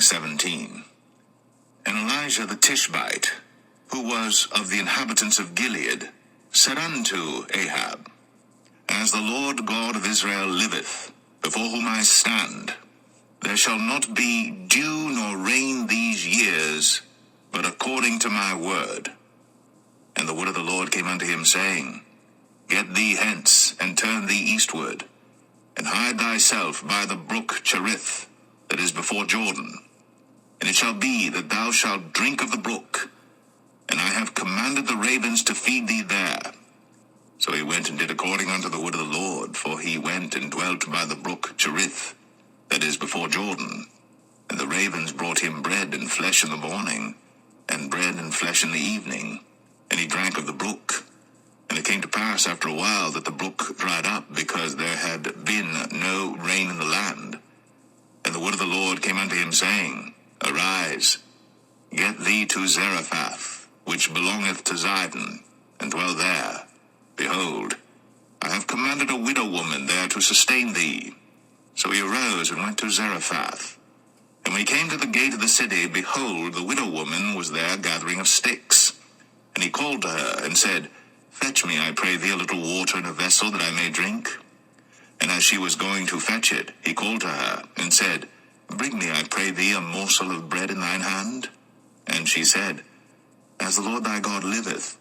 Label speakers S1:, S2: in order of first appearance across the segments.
S1: 17. And Elijah the Tishbite, who was of the inhabitants of Gilead, said unto Ahab, As the Lord God of Israel liveth, before whom I stand, there shall not be dew nor rain these years, but according to my word. And the word of the Lord came unto him, saying, Get thee hence, and turn thee eastward, and hide thyself by the brook Cherith, that is before Jordan. And it shall be that thou shalt drink of the brook, and I have commanded the ravens to feed thee there. So he went and did according unto the word of the Lord, for he went and dwelt by the brook Cherith, that is before Jordan. And the ravens brought him bread and flesh in the morning, and bread and flesh in the evening, and he drank of the brook. And it came to pass after a while that the brook dried up, because there had been no rain in the land. And the word of the Lord came unto him, saying, Arise, get thee to Zarephath, which belongeth to Zidon, and dwell there. Behold, I have commanded a widow woman there to sustain thee. So he arose and went to Zarephath. And when he came to the gate of the city, behold, the widow woman was there gathering of sticks. And he called to her, and said, Fetch me, I pray thee, a little water in a vessel, that I may drink. And as she was going to fetch it, he called to her, and said, Bring me, I pray thee, a morsel of bread in thine hand. And she said, As the Lord thy God liveth,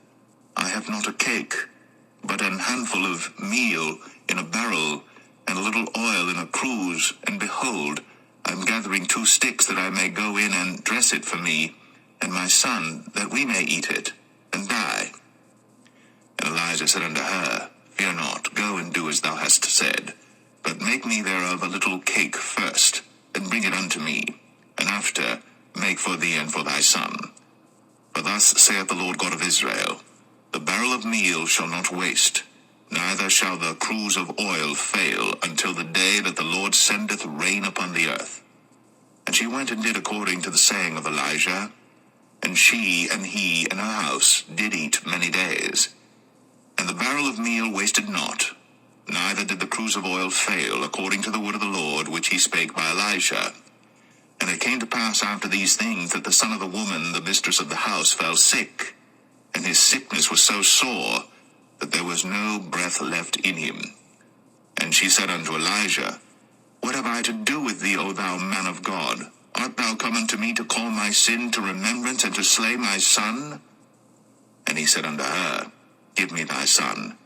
S1: I have not a cake, but an handful of meal in a barrel, and a little oil in a cruse, and behold, I am gathering 2 sticks, that I may go in and dress it for me, and my son, that we may eat it, and die. And Elijah said unto her, Fear not, go and do as thou hast said, but make me thereof a little cake first, and bring it unto me, and after make for thee and for thy son. For thus saith the Lord God of Israel, The barrel of meal shall not waste, neither shall the cruse of oil fail, until the day that the Lord sendeth rain upon the earth. And she went and did according to the saying of Elijah, and she and he and her house did eat many days. And the barrel of meal wasted not, neither did the cruse of oil fail, according to the word of the Lord, which he spake by Elijah. And it came to pass after these things, that the son of the woman, the mistress of the house, fell sick, and his sickness was so sore, that there was no breath left in him. And she said unto Elijah, What have I to do with thee, O thou man of God? Art thou come unto me to call my sin to remembrance, and to slay my son? And he said unto her, Give me thy son.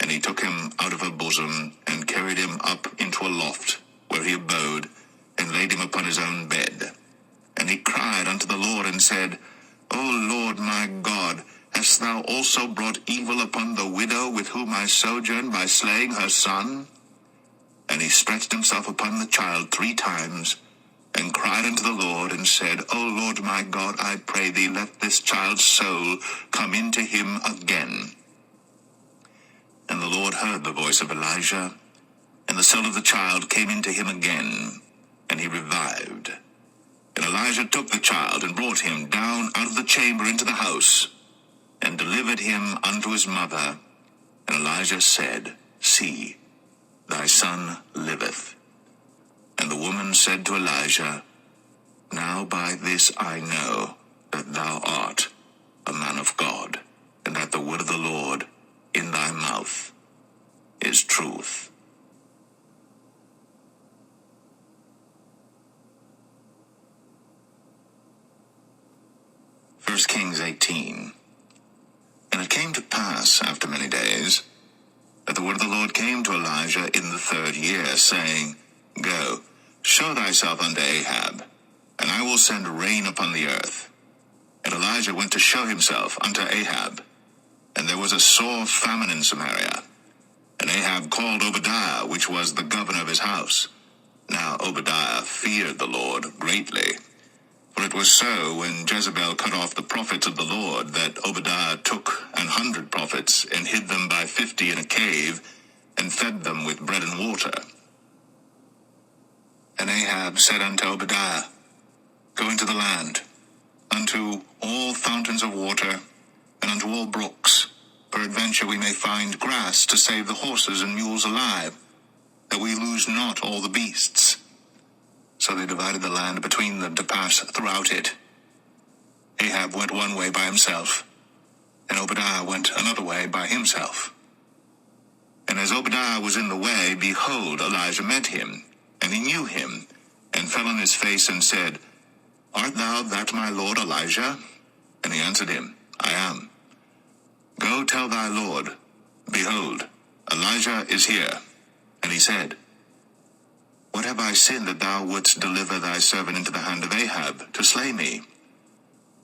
S1: And he took him out of her bosom, and carried him up into a loft, where he abode, and laid him upon his own bed. And he cried unto the Lord, and said, O Lord my God, hast thou also brought evil upon the widow with whom I sojourn, by slaying her son? And he stretched himself upon the child 3 times, and cried unto the Lord, and said, O Lord my God, I pray thee, let this child's soul come into him again. And the Lord heard the voice of Elijah, and the soul of the child came into him again, and he revived. And Elijah took the child, and brought him down out of the chamber into the house, and delivered him unto his mother. And Elijah said, See, thy son liveth. And the woman said to Elijah, Now by this I know that thou art a man of God, and that the word of the Lord in thy mouth is truth. First Kings 18. And it came to pass after many days, that the word of the Lord came to Elijah in the 3rd year, saying, Go, show thyself unto Ahab, and I will send rain upon the earth. And Elijah went to show himself unto Ahab. And there was a sore famine in Samaria. And Ahab called Obadiah, which was the governor of his house. Now Obadiah feared the Lord greatly. For it was so, when Jezebel cut off the prophets of the Lord, that Obadiah took 100 prophets, and hid them by 50 in a cave, and fed them with bread and water. And Ahab said unto Obadiah, Go into the land, unto all fountains of water, and unto all brooks. Peradventure we may find grass to save the horses and mules alive, that we lose not all the beasts. So they divided the land between them to pass throughout it. Ahab went one way by himself, and Obadiah went another way by himself. And as Obadiah was in the way, behold, Elijah met him, and he knew him, and fell on his face and said, Art thou that my lord Elijah? And he answered him, I am. Go tell thy lord, behold, Elijah is here. And he said, What have I sinned that thou wouldst deliver thy servant into the hand of Ahab, to slay me?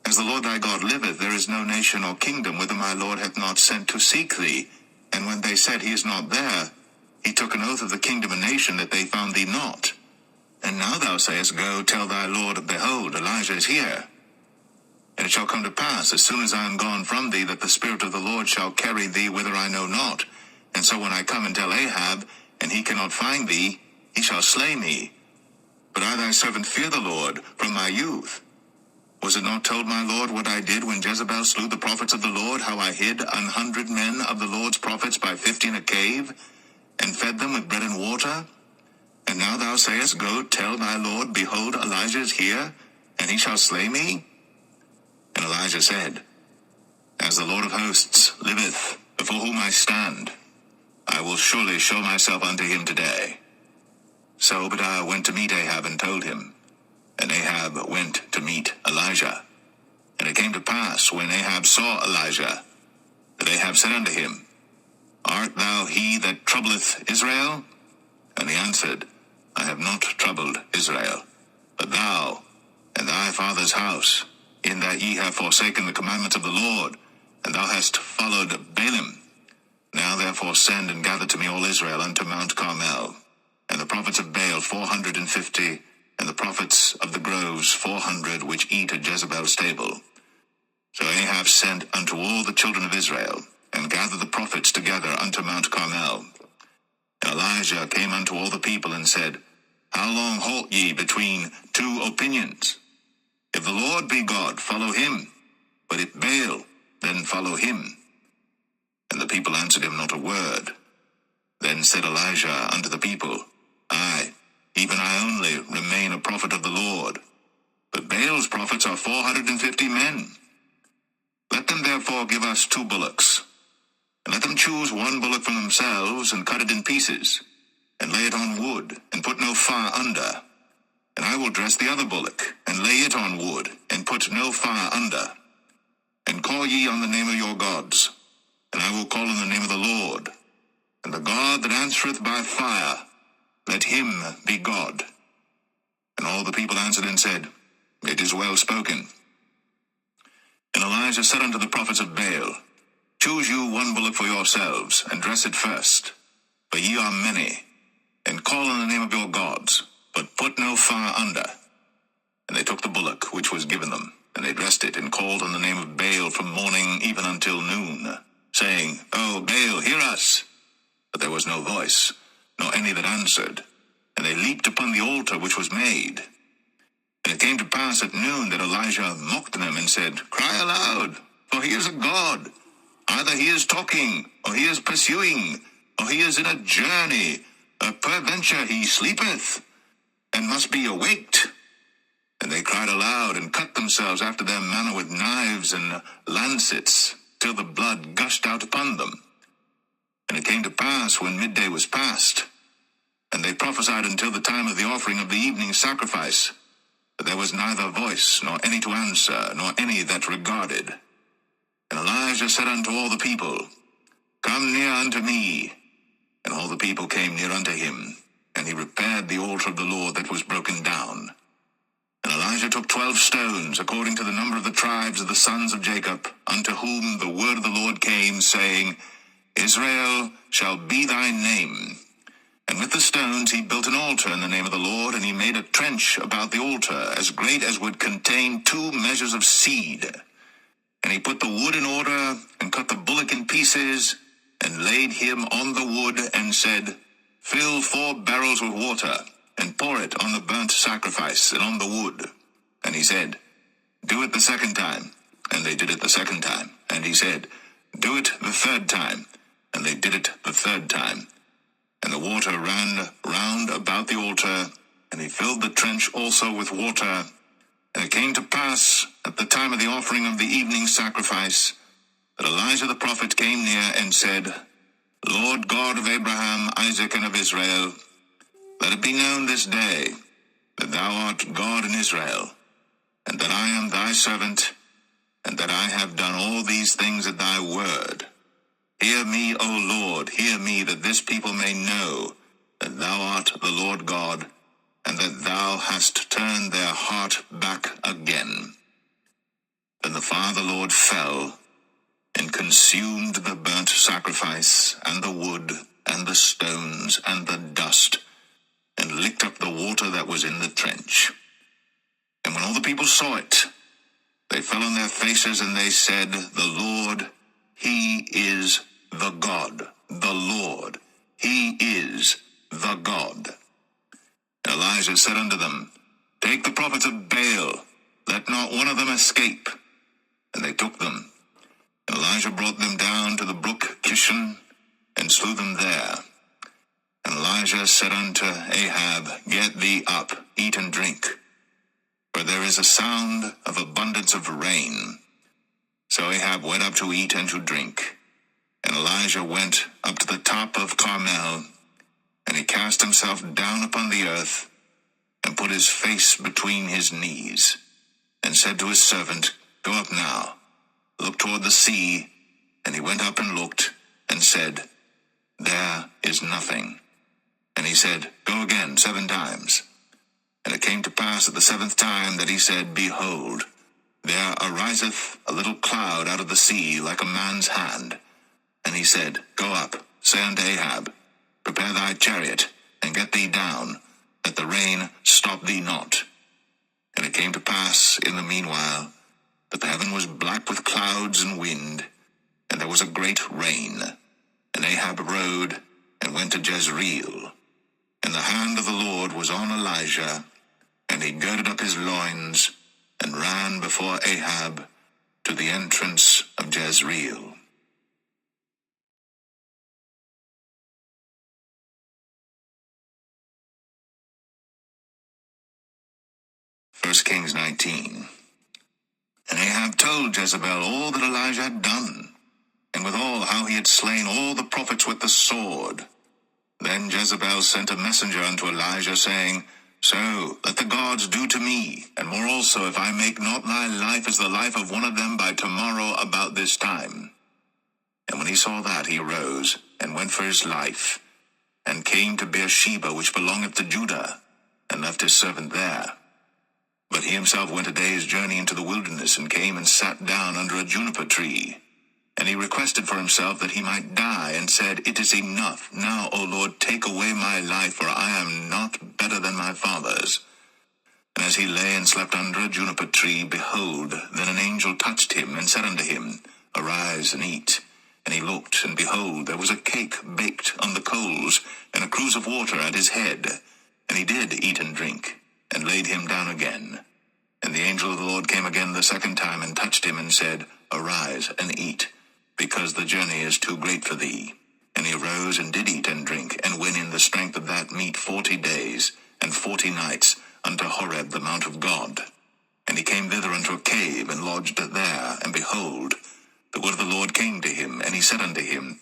S1: As the Lord thy God liveth, there is no nation or kingdom whither my lord hath not sent to seek thee. And when they said, He is not there, he took an oath of the kingdom and nation that they found thee not. And now thou sayest, Go tell thy lord, behold, Elijah is here. And it shall come to pass, as soon as I am gone from thee, that the Spirit of the Lord shall carry thee whither I know not. And so when I come and tell Ahab, and he cannot find thee, he shall slay me. But I thy servant fear the Lord from my youth. Was it not told my Lord what I did when Jezebel slew the prophets of the Lord, how I hid 100 men of the Lord's prophets by 50 in a cave, and fed them with bread and water? And now thou sayest, Go tell thy Lord, behold, Elijah is here, and he shall slay me? And Elijah said, As the Lord of hosts liveth, before whom I stand, I will surely show myself unto him today. So Obadiah went to meet Ahab and told him. And Ahab went to meet Elijah. And it came to pass, when Ahab saw Elijah, that Ahab said unto him, Art thou he that troubleth Israel? And he answered, I have not troubled Israel, but thou and thy father's house, in that ye have forsaken the commandments of the Lord, and thou hast followed Baalim. Now therefore send and gather to me all Israel unto Mount Carmel, and the prophets of Baal 450, and the prophets of the groves 400, which eat at Jezebel's stable. So Ahab sent unto all the children of Israel, and gathered the prophets together unto Mount Carmel. And Elijah came unto all the people, and said, How long halt ye between two opinions? If the Lord be God, follow him. But if Baal, then follow him. And the people answered him not a word. Then said Elijah unto the people, I, even I only, remain a prophet of the Lord. But Baal's prophets are 450 men. Let them therefore give us 2 bullocks. And let them choose 1 bullock from themselves, and cut it in pieces, and lay it on wood, and put no fire under. And I will dress the other bullock, and lay it on wood, and put no fire under. And call ye on the name of your gods, and I will call on the name of the Lord. And the God that answereth by fire, let him be God. And all the people answered and said, It is well spoken. And Elijah said unto the prophets of Baal, Choose you 1 bullock for yourselves, and dress it first, for ye are many, and call on the name of your gods, but put no fire under. And they took the bullock which was given them, and they dressed it, and called on the name of Baal from morning even until noon, saying, O Baal, hear us. But there was no voice, nor any that answered. And they leaped upon the altar which was made. And it came to pass at noon that Elijah mocked them, and said, Cry aloud, for he is a god. Either he is talking, or he is pursuing, or he is in a journey. Peradventure he sleepeth, and must be awaked. And they cried aloud, and cut themselves after their manner with knives and lancets, till the blood gushed out upon them. And it came to pass, when midday was past, and they prophesied until the time of the offering of the evening sacrifice, but there was neither voice, nor any to answer, nor any that regarded. And Elijah said unto all the people, Come near unto me. And all the people came near unto him, and he repaired the altar of the Lord that was broken down. And Elijah took 12 stones, according to the number of the tribes of the sons of Jacob, unto whom the word of the Lord came, saying, Israel shall be thy name. And with the stones he built an altar in the name of the Lord, and he made a trench about the altar, as great as would contain 2 measures of seed. And he put the wood in order, and cut the bullock in pieces, and laid him on the wood, and said, Fill 4 barrels with water, and pour it on the burnt sacrifice, and on the wood. And he said, Do it the 2nd time. And they did it the 2nd time. And he said, Do it the 3rd time. And they did it the 3rd time. And the water ran round about the altar, and he filled the trench also with water. And it came to pass, at the time of the offering of the evening sacrifice, that Elijah the prophet came near and said, Lord God of Abraham, Isaac, and of Israel, let it be known this day that thou art God in Israel, and that I am thy servant, and that I have done all these things at thy word. Hear me, O Lord, hear me, that this people may know that thou art the Lord God, and that thou hast turned their heart back again. Then the fire of the Lord fell, and consumed the burnt sacrifice, and the wood, and the stones, and the dust, and licked up the water that was in the trench. And when all the people saw it, they fell on their faces, and they said, The Lord, he is the God. The Lord, he is the God. And Elijah said unto them, Take the prophets of Baal, let not one of them escape. And they took them. And Elijah brought them down to the brook Kishon, and slew them there. And Elijah said unto Ahab, Get thee up, eat and drink, for there is a sound of abundance of rain. So Ahab went up to eat and to drink. And Elijah went up to the top of Carmel, and he cast himself down upon the earth, and put his face between his knees, and said to his servant, Go up now, look toward the sea. And he went up and looked, and said, There is nothing. And he said, Go again 7 times. And it came to pass at the 7th time that he said, Behold, there ariseth a little cloud out of the sea like a man's hand. And he said, Go up, say unto Ahab, Prepare thy chariot, and get thee down, that the rain stop thee not. And it came to pass in the meanwhile, that the heaven was black with clouds and wind, and there was a great rain. And Ahab rode, and went to Jezreel. And the hand of the Lord was on Elijah, and he girded up his loins, and ran before Ahab to the entrance of Jezreel. 1 Kings 19. And Ahab told Jezebel all that Elijah had done, and withal how he had slain all the prophets with the sword. Then Jezebel sent a messenger unto Elijah, saying, So let the gods do to me, and more also, if I make not thy life as the life of one of them by tomorrow about this time. And when he saw that, he arose, and went for his life, and came to Beersheba, which belongeth to Judah, and left his servant there. But he himself went a day's journey into the wilderness, and came and sat down under a juniper tree. And he requested for himself that he might die, and said, It is enough. Now, O Lord, take away my life, for I am not better than my fathers. And as he lay and slept under a juniper tree, behold, then an angel touched him, and said unto him, Arise and eat. And he looked, and behold, there was a cake baked on the coals, and a cruse of water at his head. And he did eat and drink, and laid him down again. And the angel of the Lord came again the 2nd time, and touched him, and said, Arise and eat, because the journey is too great for thee. And he arose and did eat and drink, and went in the strength of that meat 40 days, and 40 nights, unto Horeb the mount of God. And he came thither unto a cave, and lodged there. And behold, the word of the Lord came to him, and he said unto him,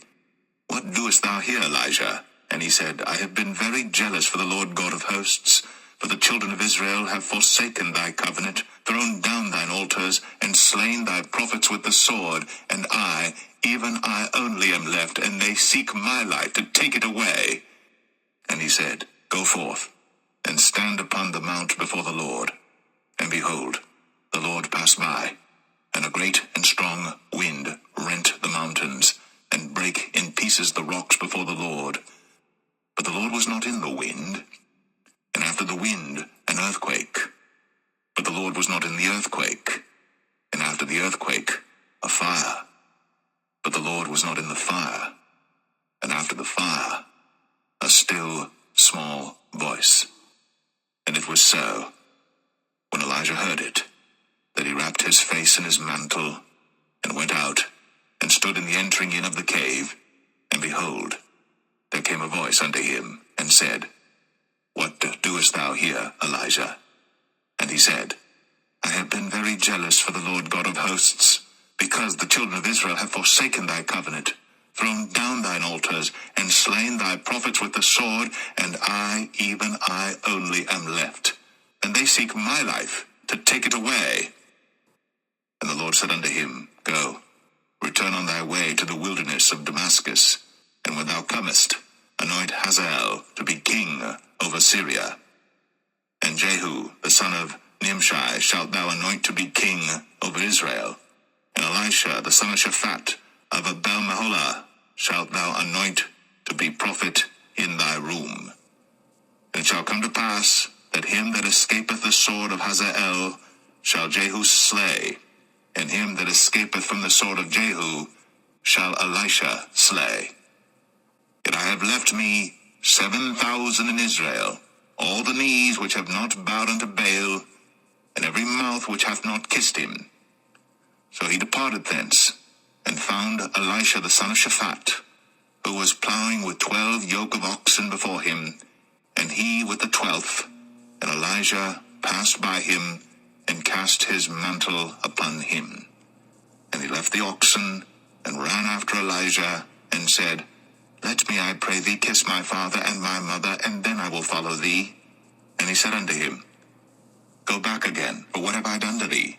S1: What doest thou here, Elijah? And he said, I have been very jealous for the Lord God of hosts, for the children of Israel have forsaken thy covenant, thrown down thine altars, and slain thy prophets with the sword, and I, even I only am left, and they seek my life to take it away. And he said, Go forth, and stand upon the mount before the Lord. And behold, the Lord passed by, and a great and strong wind rent the mountains, and brake in pieces the rocks before the Lord. But the Lord was not in the wind. And after the wind, an earthquake. But the Lord was not in the earthquake. And after the earthquake, a fire. But the Lord was not in the fire. And after the fire, a still, small voice. And it was so, when Elijah heard it, that he wrapped his face in his mantle, and went out, and stood in the entering in of the cave. And behold, there came a voice unto him, and said, What doest thou here, Elijah? And he said, I have been very jealous for the Lord God of hosts, because the children of Israel have forsaken thy covenant, thrown down thine altars, and slain thy prophets with the sword, and I, even I only, am left. And they seek my life, to take it away. And the Lord said unto him, Go, return on thy way to the wilderness of Damascus, and when thou comest, anoint Hazael to be king over Syria. And Jehu, the son of Nimshi, shalt thou anoint to be king over Israel. And Elisha, the son of Shaphat, of Abel-Meholah, shalt thou anoint to be prophet in thy room. And it shall come to pass, that him that escapeth the sword of Hazael shall Jehu slay, and him that escapeth from the sword of Jehu shall Elisha slay. Yet I have left me 7,000 in Israel, all the knees which have not bowed unto Baal, and every mouth which hath not kissed him. So he departed thence, and found Elisha the son of Shaphat, who was plowing with 12 yoke of oxen before him, and he with the 12th. And Elijah passed by him, and cast his mantle upon him. And he left the oxen, and ran after Elijah, and said, Let me, I pray thee, kiss my father and my mother, and then I will follow thee. And he said unto him, Go back again, for what have I done to thee?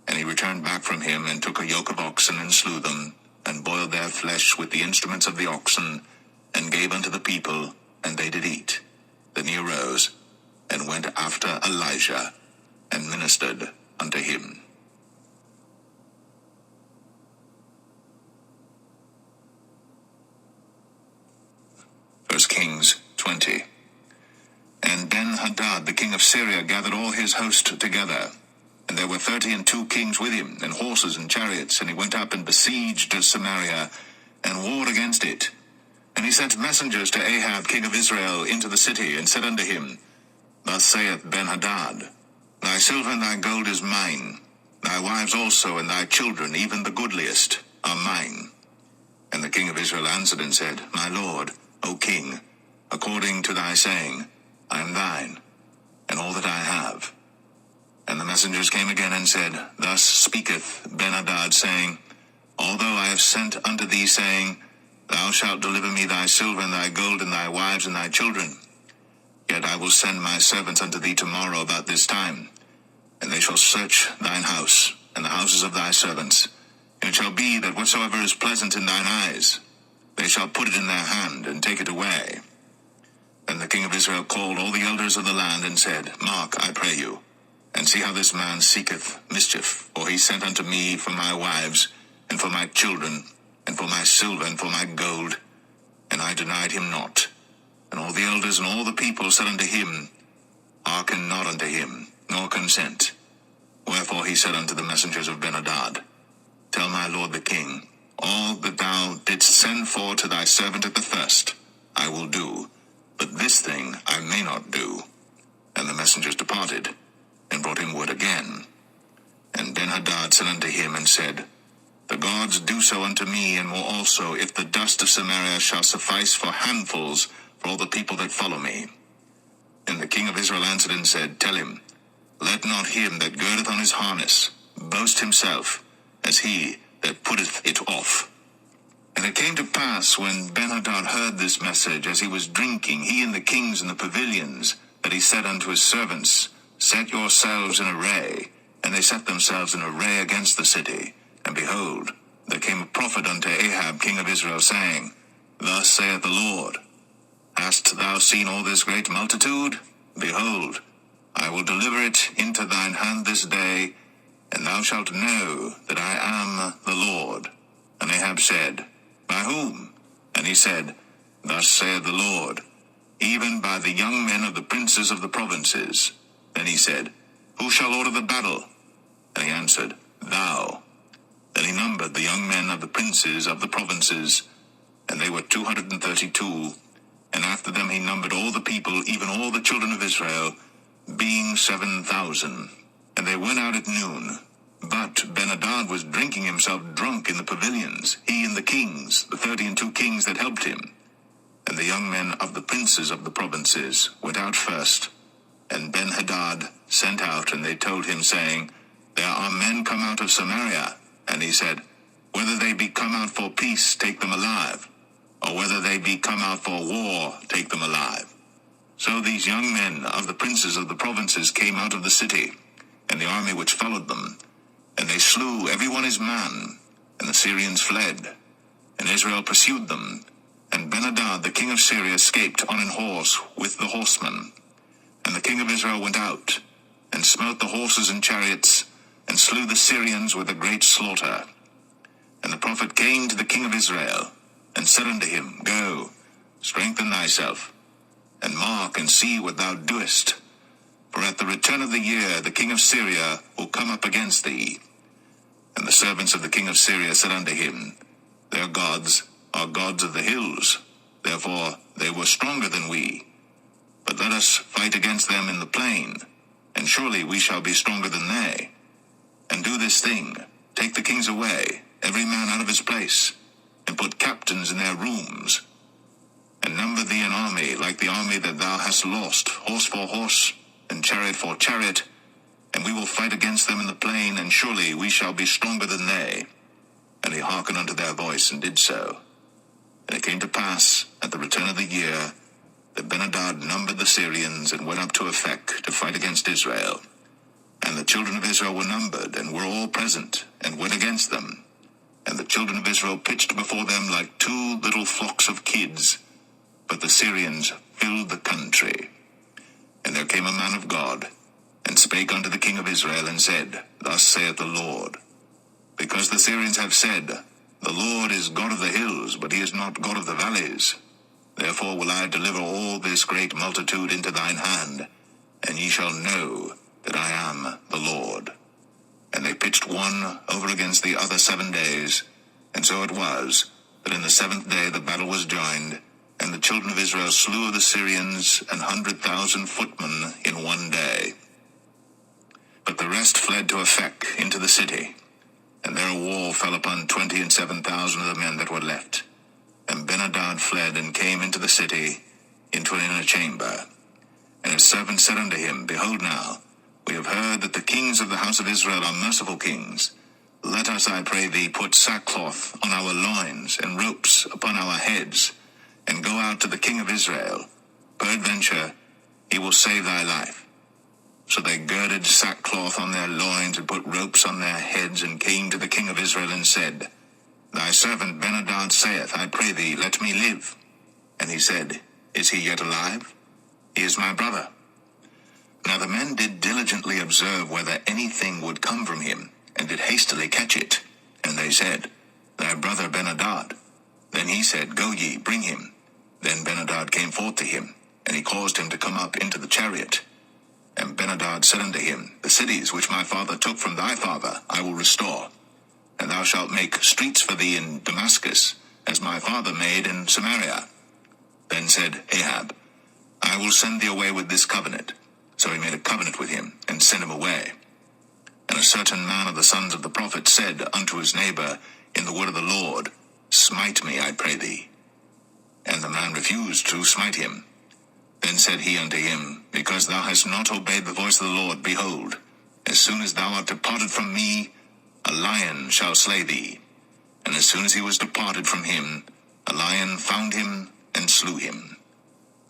S1: And he returned back from him, and took a yoke of oxen, and slew them, and boiled their flesh with the instruments of the oxen, and gave unto the people, and they did eat. Then he arose, and went after Elijah, and ministered unto him. 1 Kings 20. And Ben-Hadad the king of Syria gathered all his host together, and there were 32 kings with him, and horses and chariots, and he went up and besieged Samaria, and warred against it. And he sent messengers to Ahab king of Israel into the city, and said unto him, Thus saith Ben-Hadad, Thy silver and thy gold is mine, thy wives also and thy children, even the goodliest, are mine. And the king of Israel answered and said, My lord, O king, according to thy saying, I am thine, and all that I have. And the messengers came again and said, Thus speaketh Ben-Hadad, saying, Although I have sent unto thee, saying, Thou shalt deliver me thy silver and thy gold and thy wives and thy children, yet I will send my servants unto thee tomorrow about this time, and they shall search thine house, and the houses of thy servants. And it shall be that whatsoever is pleasant in thine eyes, they shall put it in their hand, and take it away. Then the king of Israel called all the elders of the land, and said, Mark, I pray you, and see how this man seeketh mischief. For he sent unto me for my wives, and for my children, and for my silver, and for my gold, and I denied him not. And all the elders and all the people said unto him, Hearken not unto him, nor consent. Wherefore he said unto the messengers of Ben-Hadad, Tell my lord the king, all that thou didst send for to thy servant at the first, I will do, but this thing I may not do. And the messengers departed, and brought him word again. And Ben-Hadad sent unto him, and said, The gods do so unto me, and more also, if the dust of Samaria shall suffice for handfuls for all the people that follow me. And the king of Israel answered and said, Tell him, Let not him that girdeth on his harness boast himself, as he that putteth it off. And it came to pass, when Ben-Hadad heard this message, as he was drinking, he and the kings in the pavilions, that he said unto his servants, Set yourselves in array. And they set themselves in array against the city. And behold, there came a prophet unto Ahab king of Israel, saying, Thus saith the Lord, Hast thou seen all this great multitude? Behold, I will deliver it into thine hand this day, and thou shalt know that I am the Lord. And Ahab said, By whom? And he said, Thus saith the Lord, even by the young men of the princes of the provinces. Then he said, Who shall order the battle? And he answered, Thou. Then he numbered the young men of the princes of the provinces, and they were 232. And after them he numbered all the people, even all the children of Israel, being 7,000. And they went out at noon. But Ben-Hadad was drinking himself drunk in the pavilions, he and the kings, the 32 kings that helped him. And the young men of the princes of the provinces went out first, and Ben-Hadad sent out, and they told him, saying, There are men come out of Samaria. And he said, Whether they be come out for peace, take them alive, or whether they be come out for war, take them alive. So these young men of the princes of the provinces came out of the city, and the army which followed them, and they slew every one his man, and the Syrians fled, and Israel pursued them, and Ben-Hadad the king of Syria escaped on an horse with the horsemen. And the king of Israel went out, and smote the horses and chariots, and slew the Syrians with a great slaughter. And the prophet came to the king of Israel, and said unto him, Go, strengthen thyself, and mark and see what thou doest. For at the return of the year the king of Syria will come up against thee. And the servants of the king of Syria said unto him, Their gods are gods of the hills, therefore they were stronger than we. But let us fight against them in the plain, and surely we shall be stronger than they. And do this thing, take the kings away, every man out of his place, and put captains in their rooms, and number thee an army like the army that thou hast lost, horse for horse, and chariot for chariot, and we will fight against them in the plain, and surely we shall be stronger than they. And he hearkened unto their voice, and did so. And it came to pass, at the return of the year, that Ben-Hadad numbered the Syrians, and went up to Aphek to fight against Israel. And the children of Israel were numbered, and were all present, and went against them. And the children of Israel pitched before them like two little flocks of kids, but the Syrians filled the country. And there came a man of God, and spake unto the king of Israel, and said, Thus saith the Lord, Because the Syrians have said, The Lord is God of the hills, but he is not God of the valleys. Therefore will I deliver all this great multitude into thine hand, and ye shall know that I am the Lord. And they pitched one over against the other 7 days, and so it was, that in the 7th day the battle was joined, and the children of Israel slew of the Syrians 100,000 footmen in 1 day. But the rest fled to Aphek into the city, and there a wall fell upon 27,000 of the men that were left. And Ben-Hadad fled, and came into the city, into an inner chamber. And his servants said unto him, Behold now, we have heard that the kings of the house of Israel are merciful kings. Let us, I pray thee, put sackcloth on our loins, and ropes upon our heads, and go out to the king of Israel. Peradventure, he will save thy life. So they girded sackcloth on their loins, and put ropes on their heads, and came to the king of Israel, and said, Thy servant Ben-Hadad saith, I pray thee, let me live. And he said, Is he yet alive? He is my brother. Now the men did diligently observe whether anything would come from him, and did hastily catch it. And they said, Thy brother Ben-Hadad. Then he said, Go ye, bring him. Then Ben-Hadad came forth to him, and he caused him to come up into the chariot. And Ben-Hadad said unto him, The cities which my father took from thy father I will restore. And thou shalt make streets for thee in Damascus, as my father made in Samaria. Then said Ahab, I will send thee away with this covenant. So he made a covenant with him, and sent him away. And a certain man of the sons of the prophets said unto his neighbor in the word of the Lord, Smite me, I pray thee. And the man refused to smite him. Then said he unto him, Because thou hast not obeyed the voice of the Lord, behold, as soon as thou art departed from me, a lion shall slay thee. And as soon as he was departed from him, a lion found him, and slew him.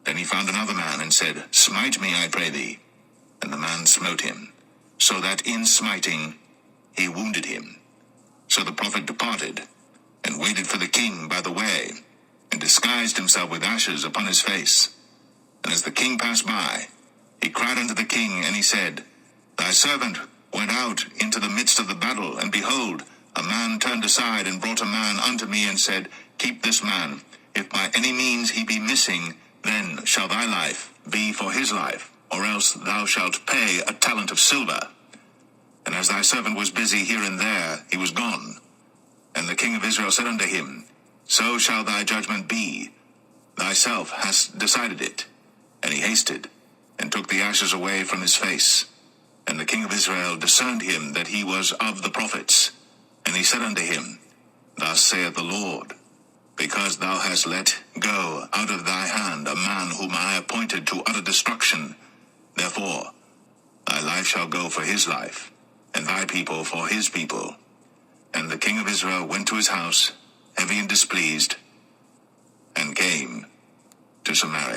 S1: Then he found another man, and said, Smite me, I pray thee. And the man smote him, so that in smiting he wounded him. So the prophet departed, and waited for the king by the way, and disguised himself with ashes upon his face. And as the king passed by, he cried unto the king, and he said, Thy servant went out into the midst of the battle, and behold, a man turned aside, and brought a man unto me, and said, Keep this man. If by any means he be missing, then shall thy life be for his life, or else thou shalt pay a talent of silver. And as thy servant was busy here and there, he was gone. And the king of Israel said unto him, So shall thy judgment be. Thyself hast decided it. And he hasted, and took the ashes away from his face. And the king of Israel discerned him that he was of the prophets. And he said unto him, Thus saith the Lord, because thou hast let go out of thy hand a man whom I appointed to utter destruction. Therefore, thy life shall go for his life, and thy people for his people. And the king of Israel went to his house, heavy and displeased, and came to Samaria.